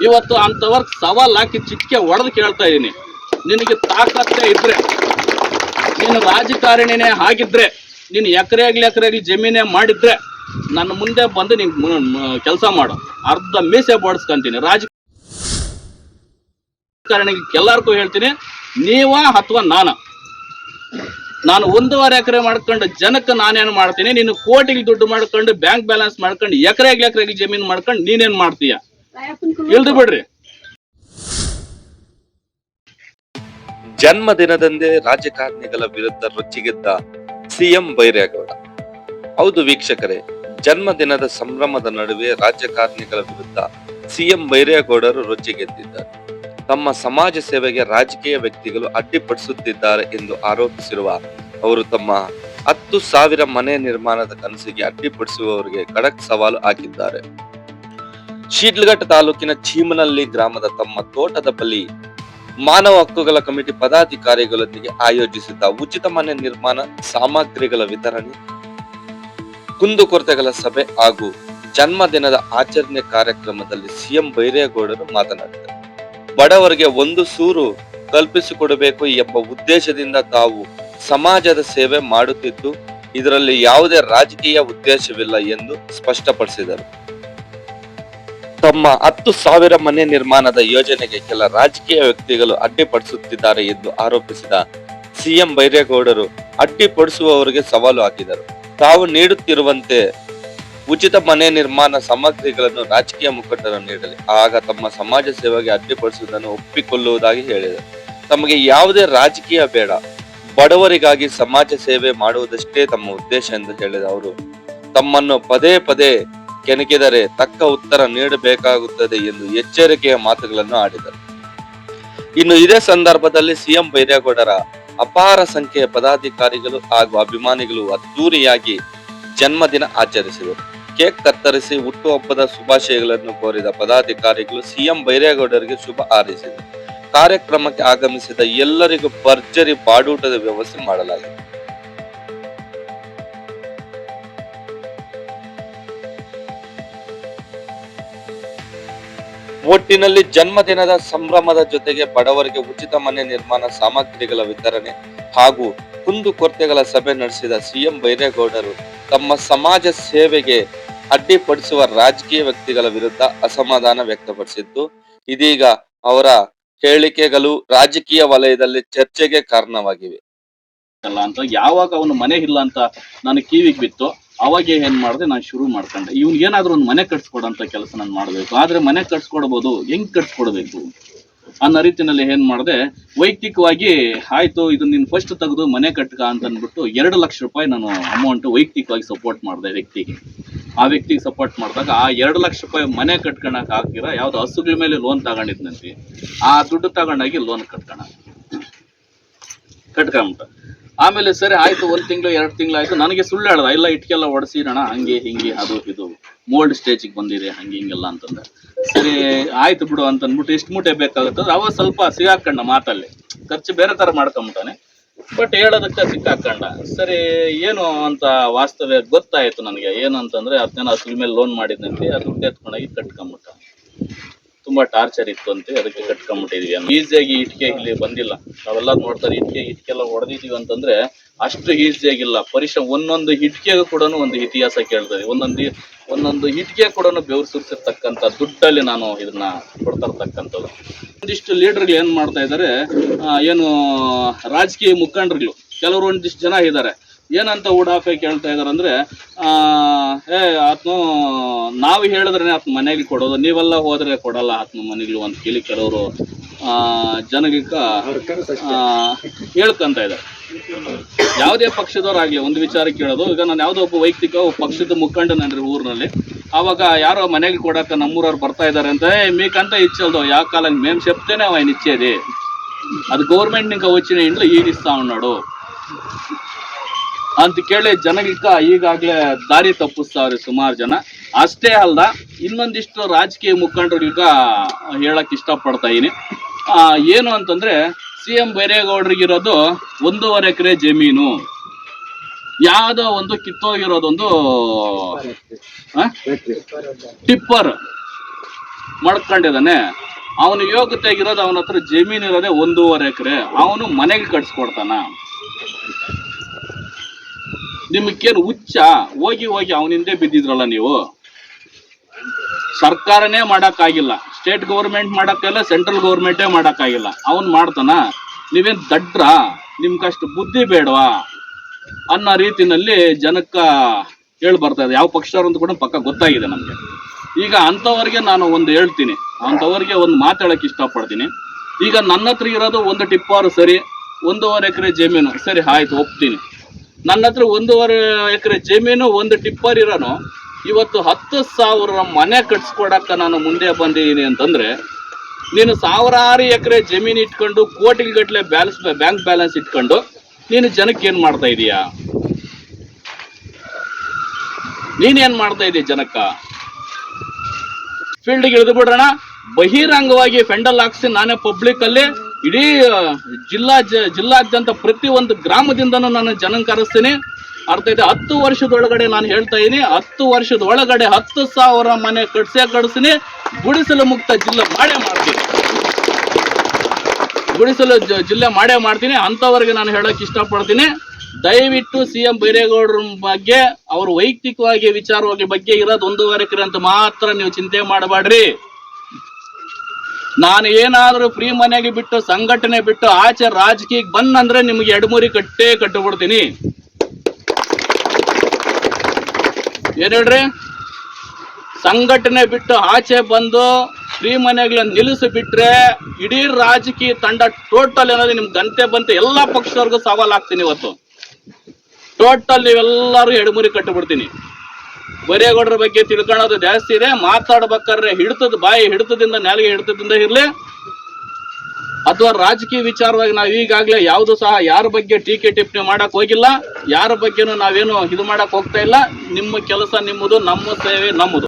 ಇವತ್ತು ಅಂತವರ್ಗ್ ಸವಾಲ್ ಹಾಕಿ ಚಿಟ್ಕೆ ಹೊಡೆದು ಕೇಳ್ತಾ ಇದೀನಿ, ನಿನಗೆ ತಾಕತ್ತೆ ಇದ್ರೆ, ನೀನು ರಾಜಕಾರಣಿನೇ ಆಗಿದ್ರೆ, ನೀನು ಎಕರೆಗ್ಲಿ ಜಮೀನೇ ಮಾಡಿದ್ರೆ ನನ್ನ ಮುಂದೆ ಬಂದು ನೀನ್ ಕೆಲಸ ಮಾಡು, ಅರ್ಧ ಮೀಸೆ ಬೋಡಿಸ್ಕೊಂತೀನಿ. ರಾಜಕಾರಣಿಗೆ ಎಲ್ಲಾರ್ಗೂ ಹೇಳ್ತೀನಿ, ನೀವ ಅಥವಾ ನಾನು 1.5 ಎಕರೆ ಮಾಡ್ಕೊಂಡು ಜನಕ್ಕೆ ನಾನೇನು ಮಾಡ್ತೀನಿ, ನೀನು ಕೋಟಿಗೆ ದುಡ್ಡು ಮಾಡ್ಕೊಂಡು ಬ್ಯಾಂಕ್ ಬ್ಯಾಲೆನ್ಸ್ ಮಾಡ್ಕೊಂಡು ಎಕರೆಗ್ಲಿ ಜಮೀನು ಮಾಡ್ಕೊಂಡು ನೀನೇನ್ ಮಾಡ್ತೀಯ? ಇಲ್ದು ಬಿಡ್ರಿ. ಜನ್ಮದಿನದಂದೇ ರಾಜಕಾರಣಿಗಳ ವಿರುದ್ಧ ರೊಚ್ಚಿಗೆದ್ದ ಸಿಎಂ ಬೈರೇಗೌಡ. ಹೌದು ವೀಕ್ಷಕರೇ, ಜನ್ಮದಿನದ ಸಂಭ್ರಮದ ನಡುವೆ ರಾಜಕಾರಣಿಗಳ ವಿರುದ್ಧ ಸಿಎಂ ಬೈರೇಗೌಡರು ರೊಚ್ಚಿಗೆದ್ದಿದ್ದಾರೆ. ತಮ್ಮ ಸಮಾಜ ಸೇವೆಗೆ ರಾಜಕೀಯ ವ್ಯಕ್ತಿಗಳು ಅಡ್ಡಿಪಡಿಸುತ್ತಿದ್ದಾರೆ ಎಂದು ಆರೋಪಿಸಿರುವ ಅವರು ತಮ್ಮ 10,000 ಮನೆ ನಿರ್ಮಾಣದ ಕನಸಿಗೆ ಅಡ್ಡಿಪಡಿಸುವವರಿಗೆ ಖಡಕ್ ಸವಾಲು ಹಾಕಿದ್ದಾರೆ. ಶಿಡ್ಲಘಟ್ಟ ತಾಲೂಕಿನ ಚೀಮನಹಳ್ಳಿ ಗ್ರಾಮದ ತಮ್ಮ ತೋಟದ ಬಳಿ ಮಾನವ ಹಕ್ಕುಗಳ ಕಮಿಟಿ ಪದಾಧಿಕಾರಿಗಳೊಂದಿಗೆ ಆಯೋಜಿಸಿದ್ದ ಉಚಿತ ಮನೆ ನಿರ್ಮಾಣ ಸಾಮಗ್ರಿಗಳ ವಿತರಣೆ, ಕುಂದುಕೊರತೆಗಳ ಸಭೆ ಹಾಗೂ ಜನ್ಮದಿನದ ಆಚರಣೆ ಕಾರ್ಯಕ್ರಮದಲ್ಲಿ ಸಿಎಂ ಬೈರೇಗೌಡರು ಮಾತನಾಡಿದರು. ಬಡವರಿಗೆ ಒಂದು ಸೂರು ಕಲ್ಪಿಸಿಕೊಡಬೇಕು ಎಂಬ ಉದ್ದೇಶದಿಂದ ತಾವು ಸಮಾಜದ ಸೇವೆ ಮಾಡುತ್ತಿದ್ದು, ಇದರಲ್ಲಿ ಯಾವುದೇ ರಾಜಕೀಯ ಉದ್ದೇಶವಿಲ್ಲ ಎಂದು ಸ್ಪಷ್ಟಪಡಿಸಿದರು. ತಮ್ಮ 10,000 ಮನೆ ನಿರ್ಮಾಣದ ಯೋಜನೆಗೆ ಕೆಲ ರಾಜಕೀಯ ವ್ಯಕ್ತಿಗಳು ಅಡ್ಡಿಪಡಿಸುತ್ತಿದ್ದಾರೆ ಎಂದು ಆರೋಪಿಸಿದ ಸಿಎಂ ಬೈರೇಗೌಡರು ಅಡ್ಡಿಪಡಿಸುವವರಿಗೆ ಸವಾಲು ಹಾಕಿದರು. ತಾವು ನೀಡುತ್ತಿರುವಂತೆ ಉಚಿತ ಮನೆ ನಿರ್ಮಾಣ ಸಾಮಗ್ರಿಗಳನ್ನು ರಾಜಕೀಯ ಮುಖಂಡರು ನೀಡಲಿ, ಆಗ ತಮ್ಮ ಸಮಾಜ ಸೇವೆಗೆ ಅಡ್ಡಿಪಡಿಸುವುದನ್ನು ಒಪ್ಪಿಕೊಳ್ಳುವುದಾಗಿ ಹೇಳಿದರು. ತಮಗೆ ಯಾವುದೇ ರಾಜಕೀಯ ಬೇಡ, ಬಡವರಿಗಾಗಿ ಸಮಾಜ ಸೇವೆ ಮಾಡುವುದಷ್ಟೇ ತಮ್ಮ ಉದ್ದೇಶ ಎಂದು ಹೇಳಿದ ಅವರು ತಮ್ಮನ್ನು ಪದೇ ಪದೇ ಕೆಣಕಿದರೆ ತಕ್ಕ ಉತ್ತರ ನೀಡಬೇಕಾಗುತ್ತದೆ ಎಂದು ಎಚ್ಚರಿಕೆಯ ಮಾತುಗಳನ್ನು ಆಡಿದರು. ಇನ್ನು ಇದೇ ಸಂದರ್ಭದಲ್ಲಿ ಸಿಎಂ ಬೈರೇಗೌಡರ ಅಪಾರ ಸಂಖ್ಯೆಯ ಪದಾಧಿಕಾರಿಗಳು ಹಾಗೂ ಅಭಿಮಾನಿಗಳು ಅದ್ದೂರಿಯಾಗಿ ಜನ್ಮದಿನ ಆಚರಿಸಿದರು. ಕೇಕ್ ಕತ್ತರಿಸಿ ಹುಟ್ಟುಹಬ್ಬದ ಶುಭಾಶಯಗಳನ್ನು ಕೋರಿದ ಪದಾಧಿಕಾರಿಗಳು ಸಿಎಂ ಬೈರೇಗೌಡರಿಗೆ ಶುಭ ಹಾರೈಸಿದರು. ಕಾರ್ಯಕ್ರಮಕ್ಕೆ ಆಗಮಿಸಿದ ಎಲ್ಲರಿಗೂ ಭರ್ಜರಿ ಬಾಡೂಟದ ವ್ಯವಸ್ಥೆ ಮಾಡಲಾಗಿದೆ. ಒಟ್ಟಿನಲ್ಲಿ ಜನ್ಮದಿನದ ಸಂಭ್ರಮದ ಜೊತೆಗೆ ಬಡವರಿಗೆ ಉಚಿತ ಮನೆ ನಿರ್ಮಾಣ ಸಾಮಗ್ರಿಗಳ ವಿತರಣೆ ಹಾಗೂ ಕುಂದುಕೊರತೆಗಳ ಸಭೆ ನಡೆಸಿದ ಸಿಎಂ ಬೈರೇಗೌಡರು ತಮ್ಮ ಸಮಾಜ ಸೇವೆಗೆ ಅಡ್ಡಿಪಡಿಸುವ ರಾಜಕೀಯ ವ್ಯಕ್ತಿಗಳ ವಿರುದ್ಧ ಅಸಮಾಧಾನ ವ್ಯಕ್ತಪಡಿಸಿದ್ದು, ಇದೀಗ ಅವರ ಹೇಳಿಕೆಗಳು ರಾಜಕೀಯ ವಲಯದಲ್ಲಿ ಚರ್ಚೆಗೆ ಕಾರಣವಾಗಿವೆ. ಅಂತ ಯಾವಾಗ ಅವನು ಮನೆ ಇಲ್ಲ ಅಂತ ನಾನು ಕಿವಿಗೆ ಬಿತ್ತು, ಅವಾಗ ಏನ್ ಮಾಡಿದೆ, ನಾನು ಶುರು ಮಾಡ್ಕೊಂಡೆ ಇವ್ನು ಏನಾದ್ರು ಒಂದು ಮನೆ ಕಟ್ಸ್ಕೊಡಂತ ಕೆಲಸ ನಾನು ಮಾಡ್ಬೇಕು. ಆದ್ರೆ ಮನೆ ಕಟ್ಸ್ಕೊಡ್ಬೋದು, ಹೆಂಗ್ ಕಟ್ಸ್ಕೊಡ್ಬೇಕು ಅನ್ನೋ ರೀತಿನಲ್ಲಿ ಏನ್ ಮಾಡಿದೆ, ವೈಯಕ್ತಿಕವಾಗಿ ಆಯ್ತು ಇದು ನೀನ್ ಫಸ್ಟ್ ತೆಗೆದು ಮನೆ ಕಟ್ಕ ಅಂತ ಅಂದ್ಬಿಟ್ಟು 2 ಲಕ್ಷ ರೂಪಾಯಿ ನಾನು ಅಮೌಂಟ್ ವೈಯಕ್ತಿಕವಾಗಿ ಸಪೋರ್ಟ್ ಮಾಡಿದೆ ವ್ಯಕ್ತಿಗೆ. ಆ ವ್ಯಕ್ತಿಗೆ ಸಪೋರ್ಟ್ ಮಾಡಿದಾಗ ಆ 2 ಲಕ್ಷ ರೂಪಾಯಿ ಮನೆ ಕಟ್ಕೊಳಕ್ ಆಗ್ತಿರ ಯಾವ್ದು ಹಸುಗಳ ಮೇಲೆ ಲೋನ್ ತಗೊಂಡಿದ್ನಂತೆ, ಆ ದುಡ್ಡು ತಗೊಂಡಾಗಿ ಲೋನ್ ಕಟ್ಕೊಂಬಿಟ್ಟ. ಆಮೇಲೆ ಸರಿ ಆಯ್ತು, 1 ತಿಂಗಳು 2 ತಿಂಗಳು ಆಯ್ತು, ನನಗೆ ಸುಳ್ಳು ಹೇಳ್ದ, ಇಲ್ಲ ಇಟ್ಕೆಲ್ಲ ಹೊಡೆಸಿರೋಣ ಹಂಗೆ ಹಿಂಗೆ ಅದು ಇದು ಮೋಲ್ಡ್ ಸ್ಟೇಜಿಗೆ ಬಂದಿದೆ ಹಂಗೆ ಹಿಂಗೆಲ್ಲ ಅಂತಂದ್ರೆ, ಸರಿ ಆಯ್ತು ಬಿಡು ಅಂತ ಅಂದ್ಬಿಟ್ಟು ಎಷ್ಟು ಮೂಟೆ ಬೇಕಾಗುತ್ತದೆ ಅವ ಸ್ವಲ್ಪ ಸಿಗಾಕೊಂಡ ಮಾತಲ್ಲಿ, ಖರ್ಚು ಬೇರೆ ತರ ಮಾಡ್ಕೊಂಬಿಟ್ಟಾನೆ, ಬಟ್ ಹೇಳೋದಕ್ಕೆ ಸಿಕ್ಕಾಕೊಂಡ. ಸರಿ ಏನು ಅಂತ ವಾಸ್ತವ್ಯ ಗೊತ್ತಾಯ್ತು ನನಗೆ, ಏನು ಅಂತಂದ್ರೆ 10 ಜನ ಹಸುಗಳ ಮೇಲೆ ಲೋನ್ ಮಾಡಿದಂತೆ ಅದು ದುಡ್ಡು ಎತ್ಕೊಂಡಾಗಿ ಕಟ್ಕೊಂಬಿಟ್ಟ. ತುಂಬಾ ಟಾರ್ಚರ್ ಇತ್ತು ಅಂತೆ, ಅದಕ್ಕೆ ಕಟ್ಕೊಂಡ್ಬಿಟ್ಟಿದೀವಿ. ಈಸಿಯಾಗಿ ಇಟ್ಕೆ ಇಲ್ಲಿ ಬಂದಿಲ್ಲ, ನಾವೆಲ್ಲ ನೋಡ್ತಾರೆ ಇಟ್ಕೆಲ್ಲ ಹೊಡೆದಿದೀವಿ ಅಂತಂದ್ರೆ ಅಷ್ಟು ಈಸಿಯಾಗಿಲ್ಲ. ಪರಿಶ್ರಮ ಒಂದೊಂದು ಇಟ್ಕೆಗೂ ಕೂಡ ಒಂದು ಇತಿಹಾಸ ಕೇಳ್ತದೆ, ಒಂದೊಂದು ಇಟ್ಕೆ ಕೂಡ ಬೆವರು ಸುರಿಸಿರ್ತಕ್ಕಂಥ ದುಡ್ಡಲ್ಲಿ ನಾನು ಇದನ್ನ ಕೊಡ್ತಾ ಇರ್ತಕ್ಕಂಥದ್ದು. ಒಂದಿಷ್ಟು ಲೀಡರ್ಗಳು ಏನ್ ಮಾಡ್ತಾ ಇದ್ದಾರೆ, ಏನು ರಾಜಕೀಯ ಮುಖಂಡರುಗಳು ಕೆಲವರು ಒಂದಿಷ್ಟು ಜನ ಇದ್ದಾರೆ, ಏನಂತ ಉಡಾಫೆ ಕೇಳ್ತಾ ಇದಾರೆ ಅಂದ್ರೆ, ಆತ್ಮ ನಾವು ಹೇಳಿದ್ರೆ ಆತ್ಮ ಮನೆಗೆ ಕೊಡೋದು, ನೀವೆಲ್ಲ ಹೋದ್ರೆ ಕೊಡಲ್ಲ ಆತ್ಮ ಮನೆಗಳು ಅಂತ ಕೇಳಿ ಕೆಲವರು ಜನಗಿಕ ಹೇಳ್ಕಂತ ಇದ್ದಾರೆ. ಯಾವುದೇ ಪಕ್ಷದವರಾಗ್ಲಿ ಒಂದು ವಿಚಾರ ಕೇಳೋದು, ಈಗ ನಾನು ಯಾವುದೋ ಒಬ್ಬ ವೈಯಕ್ತಿಕ ಪಕ್ಷದ ಮುಖಂಡನನ್ರಿ ಊರಿನಲ್ಲಿ, ಅವಾಗ ಯಾರೋ ಮನೆಗೆ ಕೊಡಕ್ಕೆ ನಮ್ಮೂರವ್ರು ಬರ್ತಾ ಇದ್ದಾರೆ ಅಂತ, మీకంతా ఇచ్చల్దో యా కాలం మేము చెప్తేనే ఆయన ఇచ్చేది, అది గవర్నమెంట్ ఇంకా వచ్చిన ఇంట్లో ఈడిస్తా ఉన్నాడు ಅಂತ ಕೇಳಿ ಜನಗಿಕ್ಕ ಈಗಾಗಲೇ ದಾರಿ ತಪ್ಪಿಸ್ತಾವ್ರಿ ಸುಮಾರು ಜನ. ಅಷ್ಟೇ ಅಲ್ದ ಇನ್ನೊಂದಿಷ್ಟು ರಾಜಕೀಯ ಮುಖಂಡರಿಗ ಹೇಳಕ್ ಇಷ್ಟಪಡ್ತಾ ಇದೀನಿ. ಏನು ಅಂತಂದ್ರೆ, ಸಿಎಂ ಬೈರೇಗೌಡರಿಗಿರೋದು 1.5 ಎಕರೆ ಜಮೀನು, ಯಾವುದೋ ಒಂದು ಕಿತ್ತೋಗಿರೋದೊಂದು ಟಿಪ್ಪರ್ ಮಾಡ್ಕೊಂಡಿದ್ದಾನೆ, ಅವನು ಯೋಗ್ಯತೆಗಿರೋದು, ಅವನ ಹತ್ರ ಜಮೀನು ಇರೋದೇ 1.5 ಎಕರೆ, ಅವನು ಮನೆಗೆ ಕಟ್ಸ್ಕೊಡ್ತಾನ. ನಿಮಗೇನು ಹುಚ್ಚ? ಹೋಗಿ ಅವನಿಂದೇ ಬಿದ್ದಿದ್ರಲ್ಲ ನೀವು. ಸರ್ಕಾರನೇ ಮಾಡೋಕ್ಕಾಗಿಲ್ಲ, ಸ್ಟೇಟ್ ಗೌರ್ಮೆಂಟ್ ಮಾಡೋಕ್ಕಾಗಿಲ್ಲ, ಸೆಂಟ್ರಲ್ ಗೌರ್ಮೆಂಟೇ ಮಾಡೋಕ್ಕಾಗಿಲ್ಲ, ಅವನು ಮಾಡ್ತಾನ? ನೀವೇನು ದಡ್ರ? ನಿಮ್ಗಷ್ಟು ಬುದ್ಧಿ ಬೇಡವಾ ಅನ್ನೋ ರೀತಿನಲ್ಲಿ ಜನಕ್ಕೆ ಹೇಳಿ ಬರ್ತಾ ಇದೆ. ಯಾವ ಪಕ್ಷದವ್ರು ಅಂತ ಕೂಡ ಪಕ್ಕ ಗೊತ್ತಾಗಿದೆ ನಮಗೆ. ಈಗ ಅಂಥವ್ರಿಗೆ ನಾನು ಒಂದು ಹೇಳ್ತೀನಿ, ಅಂಥವ್ರಿಗೆ ಒಂದು ಮಾತಾಡೋಕ್ಕೆ ಇಷ್ಟಪಡ್ತೀನಿ. ಈಗ ನನ್ನ ಹತ್ರ ಇರೋದು 1 ಟಿಪ್ಪರ್ ಸರಿ, 1.5 ಎಕರೆ ಜಮೀನು ಸರಿ, ಆಯ್ತು ಒಪ್ತೀನಿ. ನನ್ನ ಹತ್ರ 1.5 ಎಕರೆ ಜಮೀನು 1 ಟಿಪ್ಪರ್ ಇರೋನು ಇವತ್ತು 10,000 ಮನೆ ಕಟ್ಸ್ಕೊಡಕ್ಕೆ ನಾನು ಮುಂದೆ ಬಂದಿದ್ದೀನಿ ಅಂತಂದ್ರೆ, ನೀನು ಸಾವಿರಾರು ಎಕರೆ ಜಮೀನು ಇಟ್ಕೊಂಡು ಕೋಟಿಗಟ್ಟಲೆ ಬ್ಯಾಂಕ್ ಬ್ಯಾಲೆನ್ಸ್ ಇಟ್ಕೊಂಡು ನೀನು ಜನಕ್ಕೆ ಏನು ಮಾಡ್ತಾ ಇದೀಯಾ? ನೀನೇನ್ ಮಾಡ್ತಾ ಇದೀಯ ಜನಕ್ಕ? ಫೀಲ್ಡ್ಗೆ ಇಳಿದು ಬಿಡ್ರಣ, ಬಹಿರಂಗವಾಗಿ ಫೆಂಡಲ್ ಹಾಕ್ಸಿ ನಾನೇ ಪಬ್ಲಿಕ್ ಅಲ್ಲಿ ಇಡೀ ಜಿಲ್ಲಾದ್ಯಂತ ಪ್ರತಿ ಒಂದು ಗ್ರಾಮದಿಂದನೂ ನಾನು ಜನನ್ ಕರೆಸ್ತೀನಿ. ಅರ್ಥ ಇದೆ? 10 ವರ್ಷದೊಳಗಡೆ ನಾನು ಹೇಳ್ತಾ ಇದೀನಿ, 10 ವರ್ಷದೊಳಗಡೆ 10,000 ಮನೆ ಕಟ್ಸ್ತೀನಿ. ಗುಡಿಸಲು ಮುಕ್ತ ಜಿಲ್ಲೆ ಮಾಡೇ ಮಾಡ್ತೀನಿ, ಗುಡಿಸಲು ಜಿಲ್ಲೆ ಮಾಡೇ ಮಾಡ್ತೀನಿ. ಅಂಥವ್ರಿಗೆ ನಾನು ಹೇಳಕ್ ಇಷ್ಟಪಡ್ತೀನಿ, ದಯವಿಟ್ಟು CM ಬೈರೇಗೌಡರ ಬಗ್ಗೆ, ಅವ್ರ ವೈಯಕ್ತಿಕವಾಗಿ ವಿಚಾರವಾಗಿ ಬಗ್ಗೆ ಇರೋದು 1.5 ಎಕರೆ ಅಂತ ಮಾತ್ರ ನೀವು ಚಿಂತೆ ಮಾಡಬೇಡ್ರಿ. ನಾನು ಏನಾದರೂ ಫ್ರೀ ಮನೆಗೆ ಬಿಟ್ಟು ಸಂಘಟನೆ ಬಿಟ್ಟು ಆಚೆ ರಾಜಕೀಯಕ್ಕೆ ಬಂದಂದ್ರೆ ನಿಮ್ಗೆ 2-3 ಕಟ್ಟಿಬಿಡ್ತೀನಿ. ಏನ್ ಹೇಳ್ರಿ? ಸಂಘಟನೆ ಬಿಟ್ಟು ಆಚೆ ಬಂದು ಫ್ರೀ ಮನೆಗಳನ್ನ ನಿಲ್ಲಿಸಿಬಿಟ್ರೆ ಇಡೀ ರಾಜಕೀಯ ತಂಡ ಟೋಟಲ್ ಏನಾದ್ರು ನಿಮ್ಗೆ ಗಂಟೆ ಬಂತು, ಎಲ್ಲಾ ಪಕ್ಷದವ್ರಿಗೂ ಸವಾಲ್ ಹಾಕ್ತೀನಿ. ಇವತ್ತು ಟೋಟಲ್ ನೀವೆಲ್ಲರೂ 2-3 ಕಟ್ಟಿಬಿಡ್ತೀನಿ. ಬೈರೇಗೌಡರ ಬಗ್ಗೆ ತಿಳ್ಕೊಳ್ಳೋದು ಜಾಸ್ತಿ ಇದೆ. ಮಾತಾಡ್ಬೇಕಾದ್ರೆ ಬಾಯಿ ಹಿಡಿತದಿಂದ, ನಾಲಿಗೆ ಹಿಡಿತದಿಂದ ಇರ್ಲಿ, ಅಥವಾ ರಾಜಕೀಯ ವಿಚಾರವಾಗಿ ನಾವು ಈಗಾಗಲೇ ಯಾವುದು ಸಹ ಯಾರ ಬಗ್ಗೆ ಟೀಕೆ ಟಿಪ್ಪಣಿ ಮಾಡಕ್ ಹೋಗಿಲ್ಲ, ಯಾರ ಬಗ್ಗೆನೂ ನಾವೇನು ಇದು ಮಾಡಕ್ ಹೋಗ್ತಾ ಇಲ್ಲ. ನಿಮ್ಮ ಕೆಲಸ ನಿಮ್ಮದು, ನಮ್ಮ ಸೇವೆ ನಮ್ಮದು.